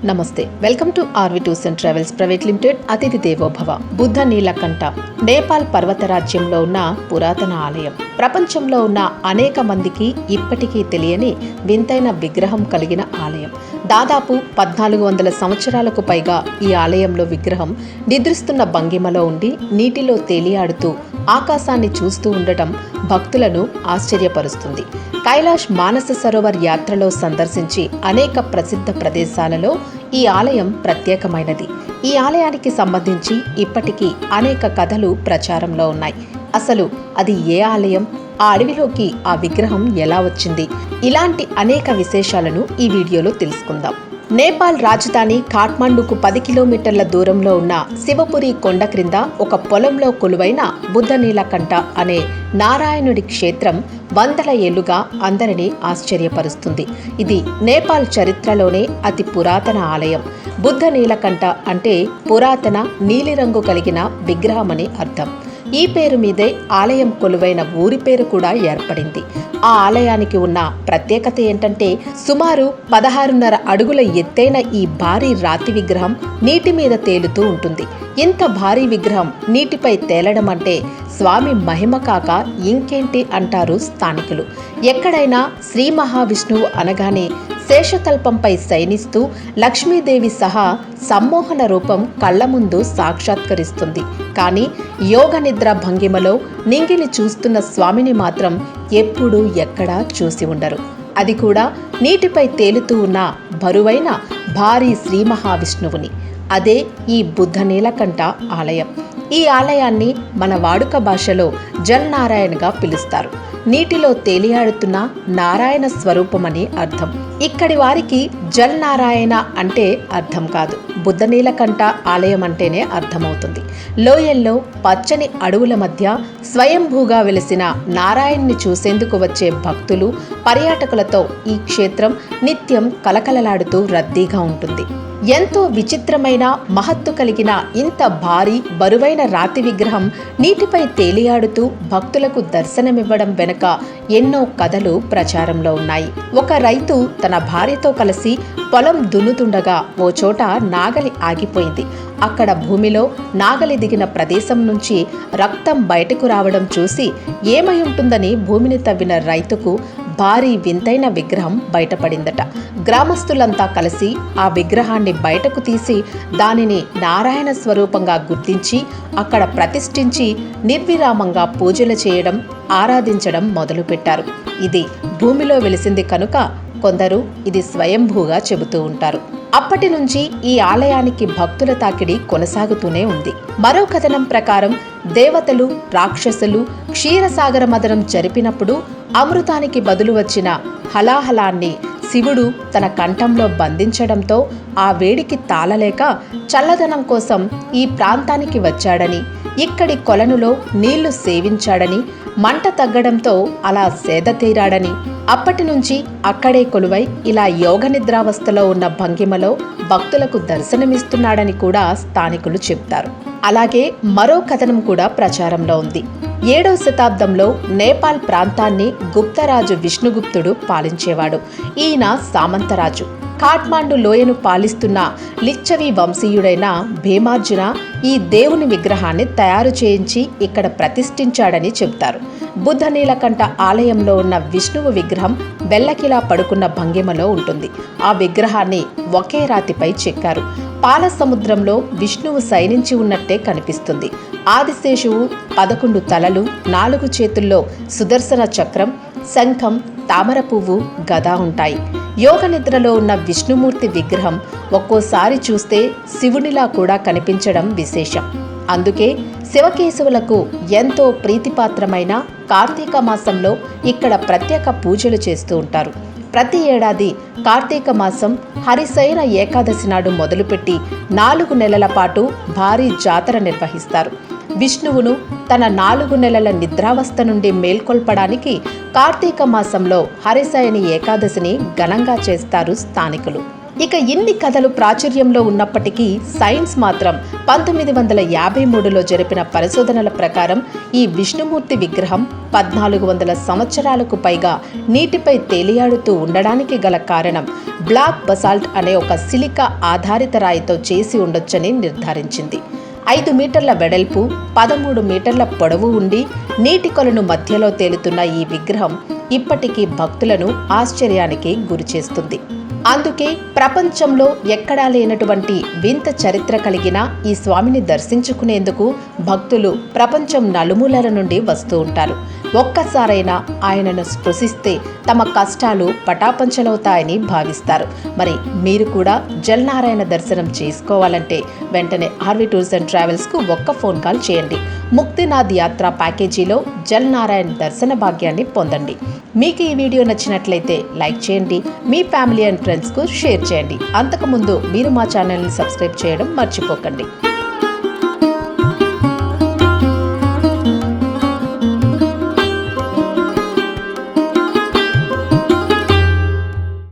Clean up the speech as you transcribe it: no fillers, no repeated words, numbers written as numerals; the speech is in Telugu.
నమస్తే, welcome to RV tours and travels private limited. అతిథి దేవోభవ. బుద్ధ నీలకంఠ నేపాల్ పర్వత రాజ్యంలో ఉన్న పురాతన ఆలయం. ప్రపంచంలో ఉన్న అనేక మందికి ఇప్పటికీ తెలియని వింతైన విగ్రహం కలిగిన ఆలయం. దాదాపు 1400 సంవత్సరాలకు పైగా ఈ ఆలయంలో విగ్రహం నిద్రిస్తున్న భంగిమలో ఉండి నీటిలో తేలియాడుతూ ఆకాశాన్ని చూస్తూ ఉండటం భక్తులను ఆశ్చర్యపరుస్తుంది. కైలాష్ మానస సరోవర్ యాత్రలో సందర్శించి అనేక ప్రసిద్ధ ప్రదేశాలలో ఈ ఆలయం ప్రత్యేకమైనది. ఈ ఆలయానికి సంబంధించి ఇప్పటికీ అనేక కథలు ప్రచారంలో ఉన్నాయి. అసలు అది ఏ ఆలయం, ఆ అడవిలోకి ఆ విగ్రహం ఎలా వచ్చింది, ఇలాంటి అనేక విశేషాలను ఈ వీడియోలో తెలుసుకుందాం. నేపాల్ రాజధాని ఖాట్మండుకు 10 కిలోమీటర్ల దూరంలో ఉన్న శివపురి కొండ క్రింద ఒక పొలంలో కొలువైన బుద్ధ నీలకంఠ అనే నారాయణుడి క్షేత్రం వందల ఏళ్లుగా అందరినీ ఆశ్చర్యపరుస్తుంది. ఇది నేపాల్ చరిత్రలోనే అతి పురాతన ఆలయం. బుద్ధ నీలకంఠ అంటే పురాతన నీలిరంగు కలిగిన విగ్రహమని అర్థం. ఈ పేరు మీదే ఆలయం కొలువైన ఊరి పేరు కూడా ఏర్పడింది. ఆ ఆలయానికి ఉన్న ప్రత్యేకత ఏంటంటే సుమారు 16.5 అడుగుల ఎత్తైన ఈ భారీ రాతి విగ్రహం నీటి మీద తేలుతూ ఉంటుంది. ఇంత భారీ విగ్రహం నీటిపై తేలడం అంటే స్వామి మహిమ కాక ఇంకేంటి అంటారు స్థానికులు. ఎక్కడైనా శ్రీ మహావిష్ణువు అనగానే శేషతల్పంపై శయనిస్తూ లక్ష్మీదేవి సహా సమ్మోహన రూపం కళ్ల ముందు సాక్షాత్కరిస్తుంది. కానీ యోగ నిద్ర భంగిమలో నింగిని చూస్తున్న స్వామిని మాత్రం ఎప్పుడూ ఎక్కడా చూసి ఉండరు. అది కూడా నీటిపై తేలుతూ ఉన్న బరువైన భారీ శ్రీ మహావిష్ణువుని. అదే ఈ బుద్ధ నీలకంఠ ఆలయం. ఈ ఆలయాన్ని మన వాడుక భాషలో జల్ నారాయణగా పిలుస్తారు. నీటిలో తేలియాడుతున్న నారాయణ స్వరూపమని అర్థం. ఇక్కడి వారికి జల్ నారాయణ అంటే అర్థం కాదు, బుద్ధ నీలకంఠ ఆలయం అంటేనే అర్థమవుతుంది. లోయల్లో పచ్చని అడవుల మధ్య స్వయంభూగా వెలిసిన నారాయణ్ణి చూసేందుకు వచ్చే భక్తులు, పర్యాటకులతో ఈ క్షేత్రం నిత్యం కలకలలాడుతూ రద్దీగా ఉంటుంది. ఎంతో విచిత్రమైన మహత్తు కలిగిన ఇంత భారీ బరువైన రాతి విగ్రహం నీటిపై తేలియాడుతూ భక్తులకు దర్శనమివ్వడం వెనుక ఎన్నో కథలు ప్రచారంలో ఉన్నాయి. ఒక రైతు తన భార్యతో కలిసి పొలం దున్నుతుండగా ఓ చోట నాగలి ఆగిపోయింది. అక్కడ భూమిలో నాగలి దిగిన ప్రదేశం నుంచి రక్తం బయటకు రావడం చూసి ఏమై ఉంటుందని భూమిని తవ్విన రైతుకు భారీ వింతైన విగ్రహం బయటపడిందట. గ్రామస్తులంతా కలిసి ఆ విగ్రహాన్ని బయటకు తీసి దానిని నారాయణ స్వరూపంగా గుర్తించి అక్కడ ప్రతిష్ఠించి నిర్విరామంగా పూజలు చేయడం, ఆరాధించడం మొదలుపెట్టారు. ఇది భూమిలో వెలిసింది కనుక కొందరు ఇది స్వయంభూగా చెబుతూ ఉంటారు. అప్పటి నుంచి ఈ ఆలయానికి భక్తుల తాకిడి కొనసాగుతూనే ఉంది. మరో కథనం ప్రకారం దేవతలు, రాక్షసులు క్షీరసాగర మదనం జరిపినప్పుడు అమృతానికి బదులు వచ్చిన హలాహలాన్ని శివుడు తన కంఠంలో బంధించడంతో ఆ వేడికి తాళలేక చల్లదనం కోసం ఈ ప్రాంతానికి వచ్చాడని, ఇక్కడి కొలనులో నీళ్లు సేవించాడని, మంట తగ్గడంతో అలా సేద తీరాడని, అప్పటి నుంచి అక్కడే కొలువై ఇలా యోగ నిద్రావస్థలో ఉన్న భంగిమలో భక్తులకు దర్శనమిస్తున్నాడని కూడా స్థానికులు చెప్తారు. అలాగే మరో కథనం కూడా ప్రచారంలో ఉంది. 7వ శతాబ్దంలో నేపాల్ ప్రాంతాన్ని గుప్తరాజు విష్ణుగుప్తుడు పాలించేవాడు. ఈయన సామంతరాజు. ఖాట్మండు లోయను పాలిస్తున్న లిచ్చవి వంశీయుడైన భీమార్జున ఈ దేవుని విగ్రహాన్ని తయారు చేయించి ఇక్కడ ప్రతిష్ఠించాడని చెబుతారు. బుద్ధ నీలకంఠ ఆలయంలో ఉన్న విష్ణువు విగ్రహం బెల్లకిలా పడుకున్న భంగిమలో ఉంటుంది. ఆ విగ్రహాన్ని ఒకే రాతిపై చెక్కారు. పాల సముద్రంలో విష్ణువు శయనించి ఉన్నట్టే కనిపిస్తుంది. ఆదిశేషువు 11 తలలు, 4 చేతుల్లో సుదర్శన చక్రం, శంఖం, తామర పువ్వు, గద ఉంటాయి. యోగ నిద్రలో ఉన్న విష్ణుమూర్తి విగ్రహం ఒక్కోసారి చూస్తే శివునిలా కూడా కనిపించడం విశేషం. అందుకే శివకేశవులకు ఎంతో ప్రీతిపాత్రమైన కార్తీక మాసంలో ఇక్కడ ప్రత్యేక పూజలు చేస్తూ ఉంటారు. ప్రతి ఏడాది కార్తీక మాసం హరిశయన ఏకాదశి నాడు మొదలుపెట్టి 4 నెలల పాటు భారీ జాతర నిర్వహిస్తారు. విష్ణువును తన 4 నెలల నిద్రావస్థ నుండి మేల్కొల్పడానికి కార్తీక మాసంలో హరిశయని ఏకాదశిని ఘనంగా చేస్తారు స్థానికులు. ఇక ఇన్ని కథలు ప్రాచుర్యంలో ఉన్నప్పటికీ సైన్స్ మాత్రం 1953లో జరిపిన పరిశోధనల ప్రకారం ఈ విష్ణుమూర్తి విగ్రహం 1400 సంవత్సరాలకు పైగా నీటిపై తేలియాడుతూ ఉండడానికి గల కారణం బ్లాక్ బసాల్ట్ అనే ఒక సిలికా ఆధారిత రాయితో చేసి ఉండొచ్చని నిర్ధారించింది. 5 మీటర్ల వెడల్పు, 13 మీటర్ల పొడవు ఉండి నీటి కొలను మధ్యలో తేలుతున్న ఈ విగ్రహం ఇప్పటికీ భక్తులను ఆశ్చర్యానికి గురిచేస్తుంది. అందుకే ప్రపంచంలో ఎక్కడా లేనటువంటి వింత చరిత్ర కలిగిన ఈ స్వామిని దర్శించుకునేందుకు భక్తులు ప్రపంచం నలుమూలల నుండి వస్తూ ఉంటారు. ఒక్కసారైనా ఆయనను స్పృశిస్తే తమ కష్టాలు పటాపంచలవుతాయని భావిస్తారు. మరి మీరు కూడా జలనారాయణ దర్శనం చేసుకోవాలంటే వెంటనే ఆర్వి టూర్స్ అండ్ ట్రావెల్స్కు ఒక్క ఫోన్ కాల్ చేయండి. ముక్తినాథ్ యాత్ర ప్యాకేజీలో జలనారాయణ దర్శన భాగ్యాన్ని పొందండి. మీకు ఈ వీడియో నచ్చినట్లయితే లైక్ చేయండి, మీ ఫ్యామిలీ అండ్ ఫ్రెండ్స్కు షేర్ చేయండి. అంతకుముందు మీరు మా ఛానల్ని సబ్స్క్రైబ్ చేయడం మర్చిపోకండి.